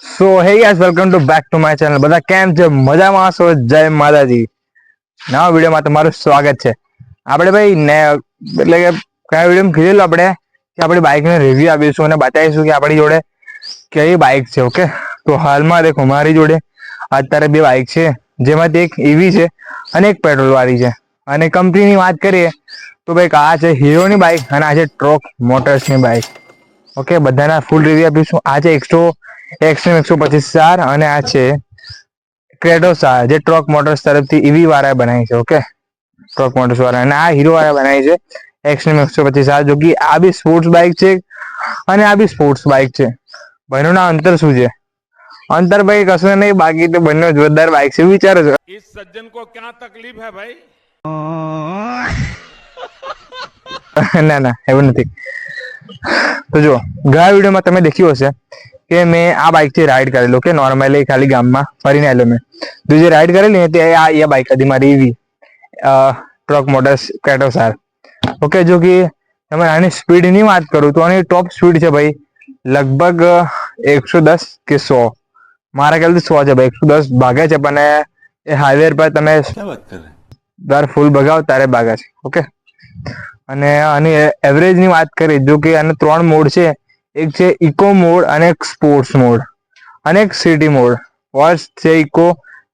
સો હે guys, welcome to back to my channel. બધા કેમ છે? મજામાં છો? જય માતાજી. નવા વિડીયોમાં તમારું સ્વાગત છે. આપણે ભાઈ ને એટલે કે કયા વિડીયો કીધેલું આપણે કે આપણી બાઇકને રિવ્યુ આપીશું અને બતાવીશું કે આપણી જોડે કઈ બાઇક છે. ઓકે, તો હાલમાં દેખો મારી જોડે અત્યારે બે બાઇક છે, જેમાંથી એક ઈવી છે અને એક પેટ્રોલ વાળી છે. અને કંપનીની વાત કરીએ તો ભાઈ આ છે હીરોની બાઇક અને આ છે ટ્રોક મોટર્સની બાઇક. ઓકે, બધાના ફૂલ રિવ્યુ આપીશું. આ છે એક્સ્ટ્રીમ 125R અને આ છે ક્રેટોસાર, જે ટ્રોક મોટર્સ તરફથી ઈવી વાળા બનાવી છે. ઓકે, ટ્રોક મોટર્સ વાળા અને આ હીરો વાળા બનાવી છે એક્સ્ટ્રીમ 125R, જો કે આ બી સ્પોર્ટ્સ બાઇક છે અને આ બી સ્પોર્ટ્સ બાઇક છે. બંનેના અંતર શું છે? અંતર ભાઈ કશું નહીં, બાકી તો બંને જોરદાર બાઇક છે. વિચારો છો इस सज्जन को क्या तकलीफ है भाई? ના ના, એવું નથી. તો જો ગયા વિડીયોમાં તમે દેખ્યું હશે કે મેં આ બાઇક થી રાઈડ કરેલો, કે નોર્મલી ખાલી ગામમાં ફરીને આવેલો. મેં જે રાઈડ કરેલી ને તે આ બાઇક હતી મારી ઈવી ટ્રક મોટર્સ ક્રેટોસાર. ઓકે, જો કે તમે આની સ્પીડની વાત કરું તો આની ટોપ સ્પીડ છે ભાઈ લગભગ 110 કે 100. મારા ખ્યાલથી 100 છે ભાઈ. 110 ભાગે છે, પણ એ હાઈવે પર તમે દર ફૂલ ભગાવ ત્યારે ભાગે છે. ઓકે, અને આની એવરેજની વાત કરીએ, જો કે આને 3 મોડ છે. એક છે ઇકો મોડ અને એક સ્પોર્ટ્સ મોડ અને એક સિટી મોડ. ફર્સ્ટ છે eco,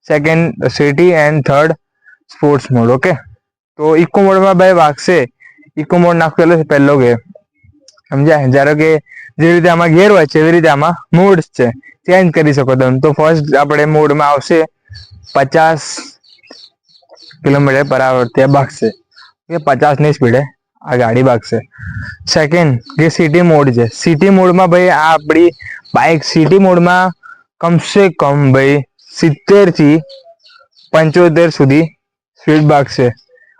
second city and third sports mode. Okay, તો ઇકો મોડમાં ભાઈ વાગશે. ઇકો મોડ નાખેલો છે પહેલો ગેર, સમજ્યા? જ્યારે કે જે રીતે આમાં ગેર હોય છે એવી રીતે આમાં મોડ્સ છે, ચેન્જ કરી શકો તમે. તો ફર્સ્ટ આપણે મોડમાં આવશે 50 કિલોમીટર/h ત્યાં ભાગશે, કે 50ની સ્પીડે આ ગાડી ભાગશે. સેકન્ડ જે સિટી મોડ છે, સિટી મોડમાં ભાઈ આ આપણી બાઇક સિટી મોડમાં કમસે કમ ભાઈ 70 થી 75 સુધી સ્પીડ ભાગશે.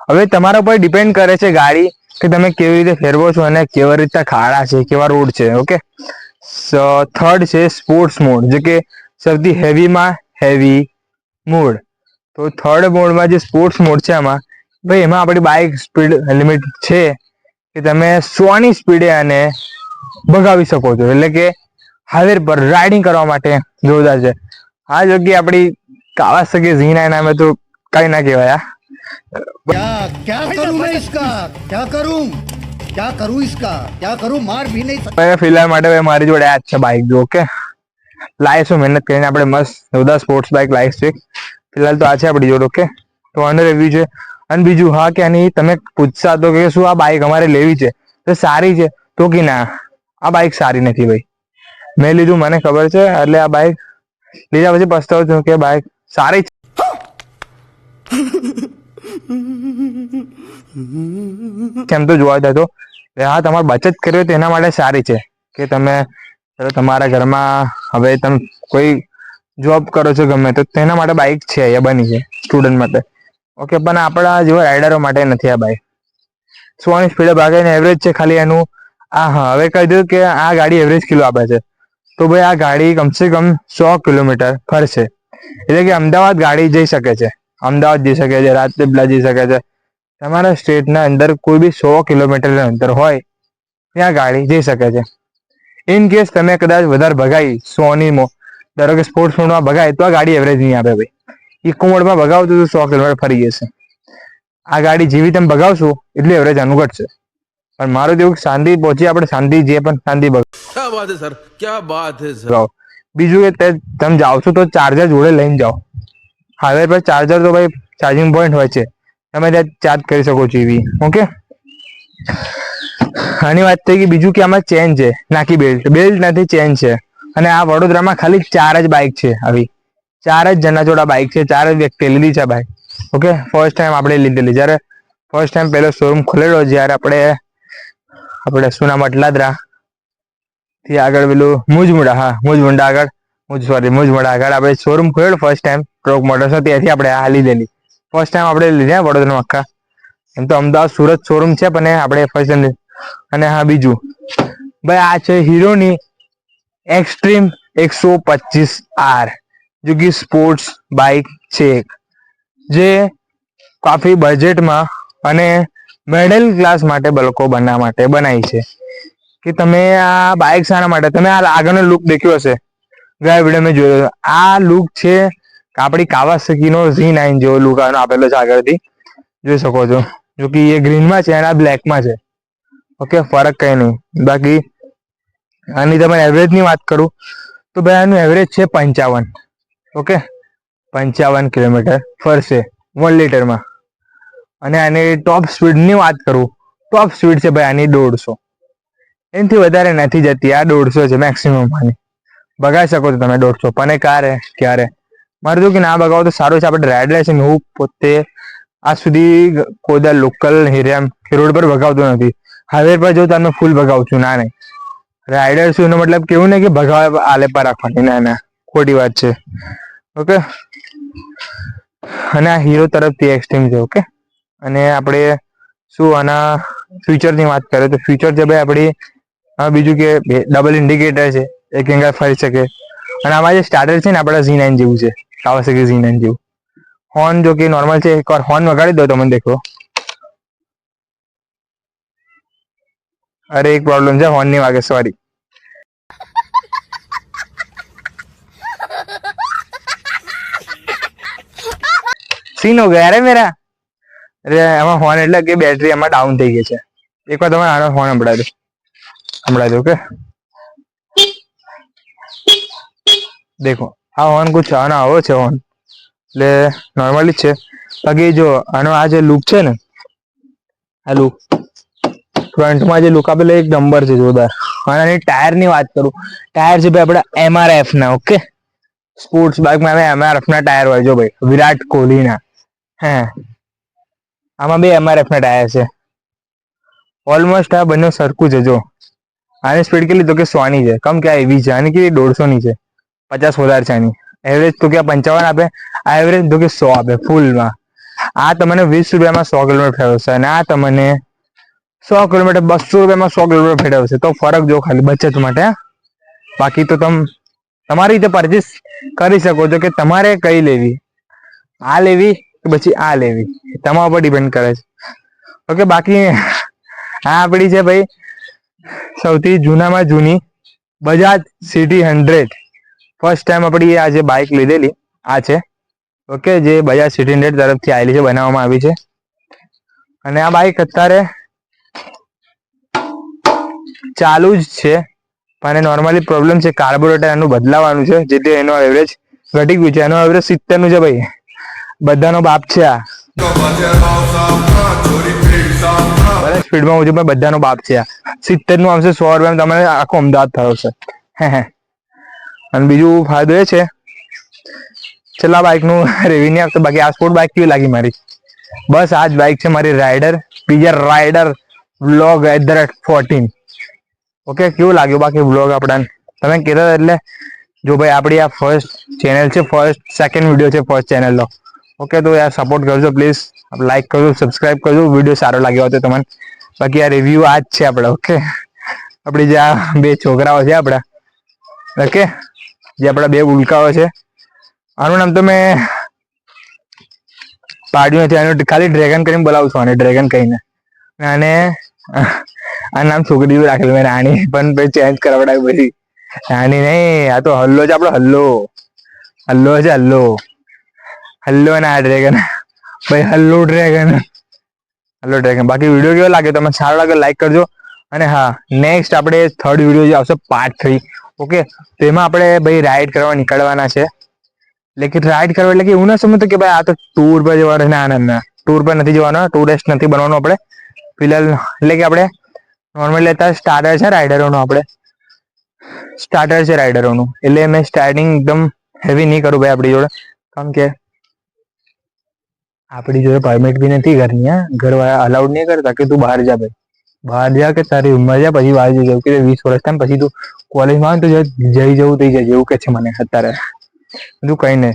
હવે તમારા ઉપર ડિપેન્ડ કરે છે ગાડી કે તમે કેવી રીતે ફેરવો છો અને કેવી રીતે ખાડા છે, કેવા રોડ છે. ઓકે, થર્ડ છે સ્પોર્ટ્સ મોડ, જે કે સૌથી હેવીમાં હેવી મોડ. તો થર્ડ મોડમાં જે સ્પોર્ટ્સ મોડ છે આમાં ભાઈ એમાં આપણી બાઇક સ્પીડ લિમિટ છે કે તમે 100ની સ્પીડે આને ભગાવી શકો છો, એટલે કે હાઈવે પર રાઇડિંગ કરવા માટે જોરદાર છે. આ જગ્યાએ આપણી કાવાસાકી ઝીના નામે તો કઈ ના કહેવાય. क्या क्या करूं मैं इसका क्या करूं क्या करूं मार भी नहीं सकता। ફિલહાલ માટે મારી જોડે આ જ છે બાઇક. જો ઓકે, લાવીશું મહેનત કરીને આપણે મસ્ત જોરદાર સ્પોર્ટ્સ બાઇક લાવીશું. ફિલહાલ તો આ છે આપણી જોડે. ઓકે, તો આનો રિવ્યુ છે. અને બીજું, હા કે આની તમે પૂછતા તો કે શું આ બાઇક અમારે લેવી છે તો સારી છે? તો કે ના, આ બાઇક સારી નથી ભાઈ. મેં લીધું, મને ખબર છે, એટલે આ બાઇક લીધા પછી પસ્તાવું છું કે બાઇક સારી છે. કેમ તો જોવા જાય તો હા, તમારે બચત કરવી હોય તો એના માટે સારી છે કે તમે તમારા ઘરમાં હવે તમે કોઈ જોબ કરો છો ગમે તો તેના માટે બાઇક છે, એ બની છે સ્ટુડન્ટ માટે. ઓકે, પણ આપણા જેવા રાઇડરો માટે નથી આ બાઇક. 100ની સ્પીડે ભાગે ને એવરેજ છે ખાલી એનું. હા, હવે કહી દઉં કે આ ગાડી એવરેજ કિલો આપે છે, તો ભાઈ આ ગાડી કમસે કમ 100 કિલોમીટર ફરશે. એટલે કે અમદાવાદ ગાડી જઈ શકે છે, અમદાવાદ જઈ શકે છે, રાજપીપળા જઈ શકે છે. તમારા સ્ટેટના અંદર કોઈ બી 100 કિલોમીટર અંતર હોય ત્યાં ગાડી જઈ શકે છે. ઇન કેસ તમે કદાચ વધારે ભગાઈ 100ની ધારો કે સ્પોર્ટ્સ મોડમાં ભગાય તો આ ગાડી એવરેજ નહીં આપે ભાઈ. ઇકો મોડમાં ભગાવતું તો 100 કિલોમીટર ફરી જશે. આ ગાડી જેવી તમે ભગાવશો એટલું એવરેજ આનું ઘટશે. પણ મારું જેવું શાંતિ પહોંચી, આપણે શાંતિ જે પણ શાંતિ क्या बात है सर, क्या बात है सर। ભગાવો. બીજું કે તમે જાઓ છો તો ચાર્જર જોડે લઈને જાઓ. હાઈવે પર ચાર્જર તો ભાઈ ચાર્જિંગ પોઈન્ટ હોય છે, તમે ત્યાં ચાર્જ કરી શકો છો એવી. ઓકે, આની વાત થઈ ગઈ. બીજું કે આમાં ચેન છે, નાખી બેલ્ટ નથી, ચેન છે. અને આ વડોદરામાં ખાલી 4 જ બાઇક છે આવી. 4 જ જણા જોડા બાઇક છે, 4 જ વ્યક્તિ લીધી છે બાઇક. ઓકે, ફર્સ્ટ ટાઈમ આપણે લીધેલી. જ્યારે ફર્સ્ટ ટાઈમ પહેલો શોરૂમ ખોલેલો, જ્યારે આપણે શું નામ, અટલાદરા થી આગળ પેલું મુજમુડા, હા મુજમુંડા આગળ, મુજમુડા આગળ આપણે શોરૂમ ખોલેલો ફર્સ્ટ ટાઈમ ટ્રોક મોટર્સ. ત્યાંથી આપણે આ લીધેલી ફર્સ્ટ ટાઈમ આપણે લીધા વડોદરામાં. આખા એમ તો અમદાવાદ સુરત શોરૂમ છે, પણ આપણે ફર્સ્ટ ટાઈમ. અને હા બીજું ભાઈ, આ છે હીરોની એક્સ્ટ્રીમ 125R, જો કે સ્પોર્ટ્સ બાઇક છે, જે કાફી બજેટમાં અને મિડલ ક્લાસ માટે લોકો બનાવી છે. કે તમે આ બાઇક શાના માટે, તમે આ આગળનો લુક દેખ્યો હશે, ગયા વિડીયો મેં જોયો આ લુક છે આપણી કાવાસાકી નો Z9 જેવો લુક આનો આપેલો છે આગળથી જોઈ શકો છો. જો કે એ ગ્રીનમાં છે અને આ બ્લેકમાં છે. ઓકે, ફરક કઈ નહીં. બાકી આની તમે એવરેજ ની વાત કરું તો ભાઈ આનું એવરેજ છે 55. ઓકે, 55 કિલોમીટર ફરશે 1 લીટરમાં. અને આની ટોપ સ્પીડ ની વાત કરું, ટોપ સ્પીડ છે ભાઈ આની 150. એનાથી વધારે નથી જતી. આ 150 છે મેક્સિમમ આની. બગાડી શકો છો તમે 150, પણ ક્યારે મારે જો કે ના બગાવો તો સારું છે. આપણે રાઇડ લાઇસન્સ હું પોતે આજ સુધી કોઈ લોકલ એરિયા રોડ પર ભગાવતો નથી. હાઈવે પર જો તમે ફૂલ ભગાવું છું. ના નહીં, રાઇડર શું એનો મતલબ કેવું નહીં કે ભગાવે આલે પર રાખવાની. ના, ખોટી વાત છે. ઓકે, અને આ હીરો તરફથી એક્સટ્રીમ છે. ઓકે, અને આપણે શું આના ફ્યુચરની વાત કરીએ તો ફ્યુચર છે ભાઈ આપણી બીજું કે ડબલ ઇન્ડિકેટર છે, એક એંગલ ફરી શકે. અને આમાં જે સ્ટાર્ટર છે ને આપણા Z9 જેવું છે, કાવાસાકી Z9 જેવું. હોર્ન જો કે નોર્મલ છે, એકવાર હોર્ન વગાડી દો તો મને દેખો. અરે એક પ્રોબ્લેમ છે, હોર્ન નહીં વાગે, સોરી. સીન હો ગયા રે મેરા. અરે એમાં હોર્ન એટલે કે બેટરી એમાં ડાઉન થઈ ગઈ છે. એકવાર તમે આનો હોર્ન સંભળાવી દો. ઓકે, દેખો આ હોર્ન કુછ આનો આવો છે હોર્ન, એટલે નોર્મલી જ છે. બાકી જો આનો આ જે લુક છે ને, આ લુક ફ્રન્ટમાં જે લુક આપેલો એક નંબર છે, જોરદાર. અને આની ટાયર ની વાત કરું, ટાયર છે ભાઈ આપણા MRF ના. ઓકે, સ્પોર્ટ્સ બાઇકમાં MRF ના ટાયર હોય. જો ભાઈ વિરાટ કોહલી ના, હે આમાં બે MRF ના ટાયર છે. ઓલમોસ્ટ આ બંને સરખું છે. જો આની સ્પીડ કેટલી તો કે 100 ની છે, કમ કે આ એવી છે. આની કેટલી 150 ની છે, 50 વધારે છે આની. એવરેજ તો કે 55 આપે, આ એવરેજ તો કે 100 આપે ફૂલમાં. આ તમને 20 રૂપિયામાં 100 કિલોમીટર ફેરવશે અને આ તમને 100 કિલોમીટર 200 રૂપિયામાં 100 કિલોમીટર ફેરવશે. તો ફરક જો ખાલી બચત માટે. બાકી તો તમારી રીતે પરચેસ કરી શકો છો કે તમારે કઈ લેવી, આ લેવી કે પછી આ લેવી, તમારા ઉપર ડિપેન્ડ કરે છે. ઓકે, બાકી આ આપણી છે ભાઈ સૌથી જૂનામાં જૂની બજાજ સિટી 100. ફર્સ્ટ ટાઈમ આપણી આ જે બાઇક લીધેલી આ છે. ઓકે, જે બજાજ સિટી 100 તરફથી આવેલી છે, બનાવવામાં આવી છે. અને આ બાઇક અત્યારે ચાલુ જ છે, પણ નોર્મલી પ્રોબ્લેમ છે કાર્બોરેટર એનું બદલાવાનું છે, જેથી એનો એવરેજ ઘટી ગયું છે. એનો એવરેજ 70 નું છે ભાઈ. બધાનો બાપ છે આ. ભલે સ્પીડમાં ઓછું પણ બધાનો બાપ છે આ. 70 નું આવશે 100 રૂપિયામાં તમારે આખો અમદાવાદ ફરવશે. અને બીજું ફાયદો એ છે, છેલ્લા બાઇક નું રિવ્યુ નહીં આપતો. બાકી આ સ્પોર્ટ બાઇક કેવી લાગી મારી? બસ આ જ બાઇક છે મારી રાઇડર. બીજા રાઇડર vlog@14. ઓકે, કેવું લાગ્યું બાકી વ્લોગ આપણા? તમે કહેતા એટલે જો ભાઈ આપણી આ ફર્સ્ટ ચેનલ છે, સેકન્ડ વિડીયો છે ફર્સ્ટ ચેનલનો. ઓકે, તો યાર સપોર્ટ કરજો પ્લીઝ. લાઈક કરજો, સબસ્ક્રાઇબ કરજો. વિડીયો સારો લાગ્યો હોય તો તમને. બાકી આ રિવ્યુ આ જ છે આપણે. ઓકે, આપણી જે આ બે છોકરાઓ છે આપણા, ઓકે, જે આપણા બે ઉલ્કાઓ છે, આનું નામ તો મેં પાડ્યું નથી. આનું ખાલી ડ્રેગન કરીને બોલાવું છું, આને ડ્રેગન કહીને. અને આ નામ છોકરી રાખેલું મેં રાણી, પણ પછી ચેન્જ કરાવડાવ્યું પછી. રાણી નહીં, આ તો હલ્લો છે આપણો. હલ્લો છે, હલ્લો ને આ ડ્રેગન ભાઈ. Hello dragon. બાકી વિડીયો કેવો લાગ્યો? તમને સારો લાગે લાઈક કરજો. અને હા, નેક્સ્ટ આપણે થર્ડ વિડીયો જે આવશે પાર્ટ 3. ઓકે, તો એમાં આપણે ભાઈ રાઈડ કરવા નીકળવાના છે. લેકિન રાઈડ કરવા એટલે કે એવું ના સમજતો કે ભાઈ આ તો ટૂર પર જવાનું. ના, ટૂર પર નથી જવાનું, ટુરિસ્ટ નથી બનવાનું આપણે ફિલહાલ. એટલે કે આપણે નોર્મલી લેતા સ્ટાર્ટર છે રાઇડરોનું. આપણે સ્ટાર્ટર છે રાઇડરોનું, એટલે મેં સ્ટાર્ટિંગ એકદમ હેવી નહીં કરું ભાઈ આપણી જોડે, કારણ કે આપણી જોડે પરમિટ બી નથી ઘરની. ઘરવાળા અલાઉડ નહીં કરતા કે તું બહાર જા ભાઈ, બહાર જા કે તારી ઉંમર જાય પછી બહાર જઈ જવું. કે 20 વર્ષ થાય પછી તું કોલેજમાં આવે તો જઈ જવું થઈ જાય એવું કે છે મને અત્યારે. બધું કઈ નહીં.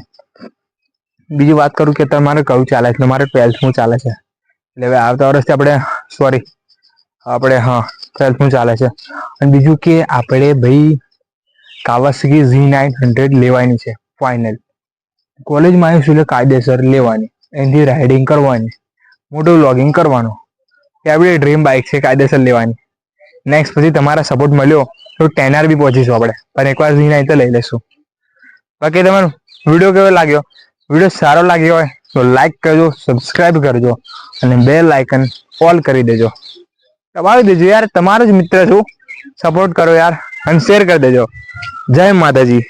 બીજી વાત કરું કે તમારે કયું ચાલે છે? મારે 12થું ચાલે છે. એટલે હવે આવતા વર્ષથી આપણે 12થું ચાલે છે. અને બીજું કે આપણે ભાઈ કાવાસાકી Z900 લેવાની છે ફાઇનલ. કોલેજમાં આવીશું એટલે કાયદેસર લેવાની, એનાથી રાઇડિંગ કરવાની, મોટું વ્લોગિંગ કરવાનું. એ આપણી ડ્રીમ બાઇક છે, કાયદેસર લેવાની. નેક્સ્ટ પછી તમારા સપોર્ટ મળ્યો તો 10R બી પહોંચીશું આપણે, પણ એકવાર Z9 તો લઈ લેશું. બાકી તમારો વિડીયો કેવો લાગ્યો? વિડીયો સારો લાગ્યો હોય તો લાઈક કરજો, સબસ્ક્રાઇબ કરજો અને બેલ આઇકન ઓલ કરી દેજો. દબાવી દેજો યાર, તમારો જ મિત્ર છું. સપોર્ટ કરો યાર અને શેર કરી દેજો. જય માતાજી.